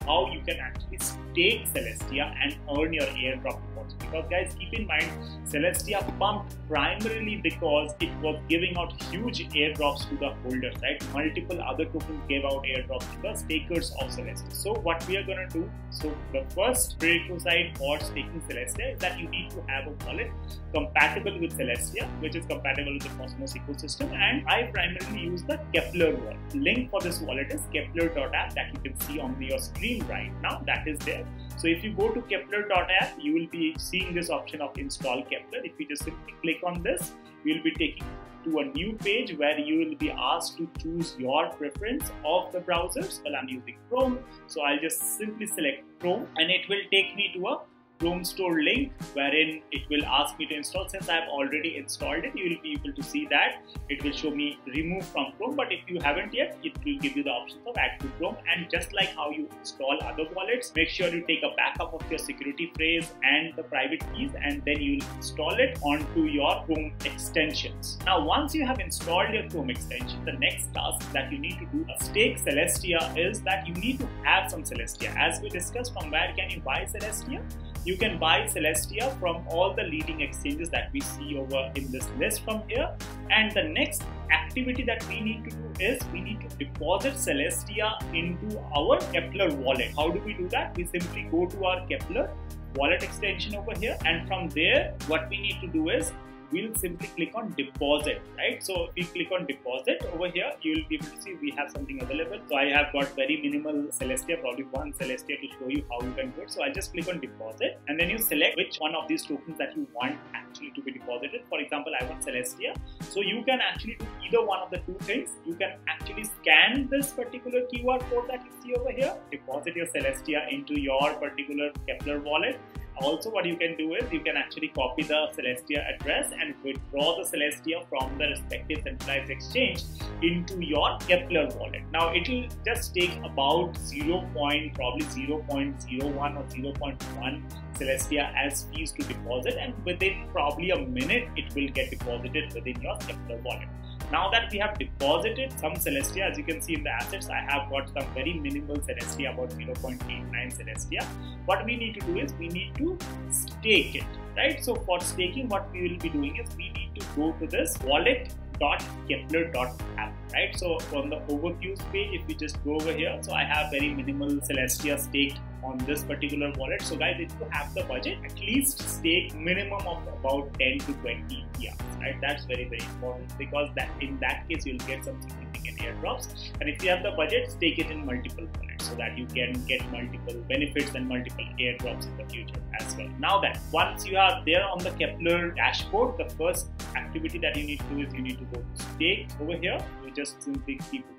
how you can actually stake Celestia and earn your airdrop rewards. Because guys, keep in mind, Celestia pumped primarily because it was giving out huge airdrops to the holders, right? Multiple other tokens gave out airdrops to the stakers of Celestia. So what we are going to do, so the first prerequisite for staking Celestia is that you need to have a wallet compatible with Celestia, which is compatible with the Cosmos ecosystem, and I primarily use the Kepler wallet. Link for this wallet is kepler.app that you can see on your screen right now. That is there. So if you go to kepler.app, you will be seeing this option of install Kepler. If you just simply click on this, you will be taken to a new page where you will be asked to choose your preference of the browsers. Well, I'm using Chrome, so I'll just simply select Chrome, and it will take me to a Chrome store link wherein it will ask me to install. Since I have already installed it, you will be able to see that it will show me remove from Chrome, but if you haven't yet, it will give you the options of add to Chrome. And just like how you install other wallets, make sure you take a backup of your security phrase and the private keys, and then you will install it onto your Chrome extensions. Now once you have installed your Chrome extension, the next task that you need to do to stake Celestia is that you need to have some Celestia. As we discussed, from where can you buy Celestia? You can buy Celestia from all the leading exchanges that we see over in this list from here. And the next activity that we need to do is we need to deposit Celestia into our Kepler wallet. How do we do that? We simply go to our Kepler wallet extension over here, and from there what we need to do is we'll simply click on deposit, right? So if we click on deposit over here, you will be able to see we have something available. So I have got very minimal Celestia, probably one Celestia to show you how you can do it. So I'll just click on deposit, and then you select which one of these tokens that you want actually to be deposited. For example, I want Celestia. So you can actually do either one of the two things. You can actually scan this particular QR code that you see over here, deposit your Celestia into your particular Kepler wallet. Also, what you can do is you can actually copy the Celestia address and withdraw the Celestia from the respective centralized exchange into your Kepler wallet. Now it will just take about probably 0.01 or 0.1 Celestia as fees to deposit, and within probably a minute it will get deposited within your Kepler wallet. Now that we have deposited some Celestia, as you can see in the assets, I have got some very minimal Celestia, about 0.89 Celestia. What we need to do is we need to stake it, right? So for staking, what we will be doing is we need to go to this wallet.kepler.app, right? So on the overviews page, if you just go over here, so I have very minimal Celestia staked on this particular wallet. So guys, if you have the budget, at least stake minimum of about 10 to 20 ETH, right? That's very, very important, because that in that case you'll get some significant airdrops. And if you have the budget, stake it in multiple wallets so that you can get multiple benefits and multiple airdrops in the future as well. Now that once you are there on the Kepler dashboard, the first activity that you need to do is you need to go to stake over here. You just simply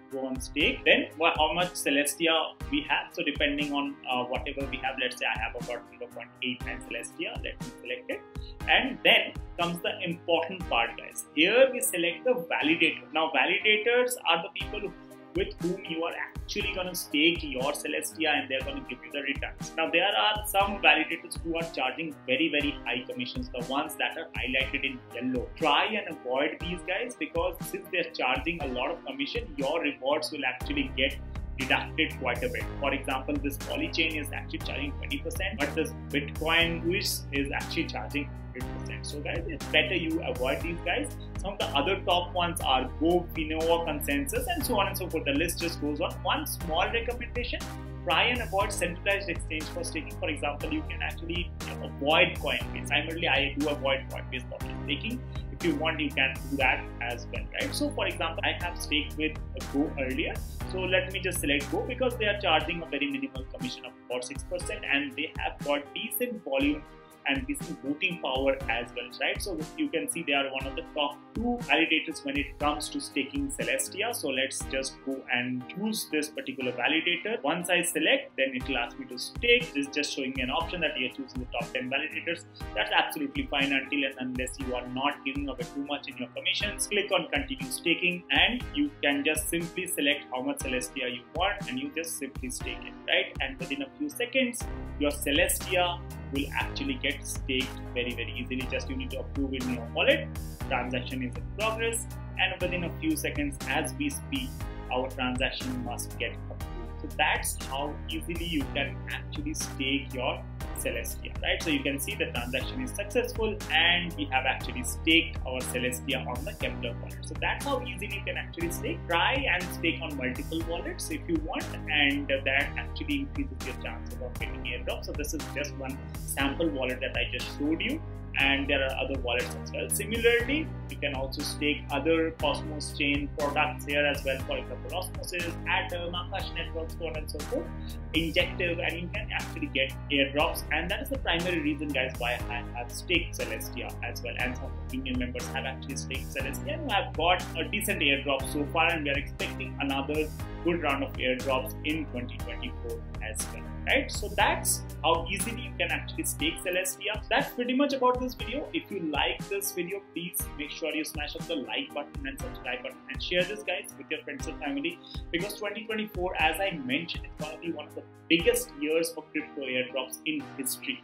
go on stake. Then how much Celestia we have. So depending on whatever we have, let's say I have about 0.89 Celestia. Let me select it. And then comes the important part, guys. Here we select the validator. Now validators are the people with whom you are actually going to stake your Celestia, and they're going to give you the returns. Now there are some validators who are charging very, very high commissions, the ones that are highlighted in yellow. Try and avoid these guys, because since they're charging a lot of commission, your rewards will actually get deducted quite a bit. For example, this Polychain is actually charging 20%, but this Bitcoin Wish is actually charging 100%. So guys, it's better you avoid these guys. Some of the other top ones are Go, Finova, Consensus, and so on and so forth. The list just goes on. One small recommendation: try and avoid centralized exchange for staking. For example, you can actually avoid Coinbase. Primarily, I do avoid Coinbase for staking. If you want, you can do that as well, right? So for example, I have staked with Go earlier. So let me just select Go, because they are charging a very minimal commission of about 6%, and they have got decent volume and decent voting power as well, right? So you can see they are one of the top 2 validators when it comes to staking Celestia. So let's just go and choose this particular validator. Once I select, then it will ask me to stake. This is just showing me an option that you're choosing the top 10 validators. That's absolutely fine until and unless you are not giving away too much in your commissions. Click on continue staking, and you can just simply select how much Celestia you want, and you just simply stake it, right? And within a few seconds, your Celestia will actually get staked very, very easily. Just you need to approve it in your wallet. Transaction is in progress, and within a few seconds, as we speak, our transaction must get approved So that's how easily you can actually stake your Celestia, right? So you can see the transaction is successful and we have actually staked our Celestia on the Kepler wallet. So that's how easily you can actually stake. Try and stake on multiple wallets if you want, and that actually increases your chances of getting airdrop. So this is just one sample wallet that I just showed you, and there are other wallets as well. Similarly, you can also stake other Cosmos chain products here as well, for example Osmosis, Atom, Akash Networks, so on and so forth, Injective, and you can actually get airdrops. And that is the primary reason, guys, why I have staked Celestia as well, and some premium members have actually staked Celestia and have got a decent airdrop so far, and we are expecting another good round of airdrops in 2024 as well, right? So that's how easily you can actually stake Celestia. That's pretty much about this video. If you like this video, please make sure you smash up the like button and subscribe button and share this, guys, with your friends and family, because 2024, as I mentioned, is going to be one of the biggest years for crypto airdrops in history.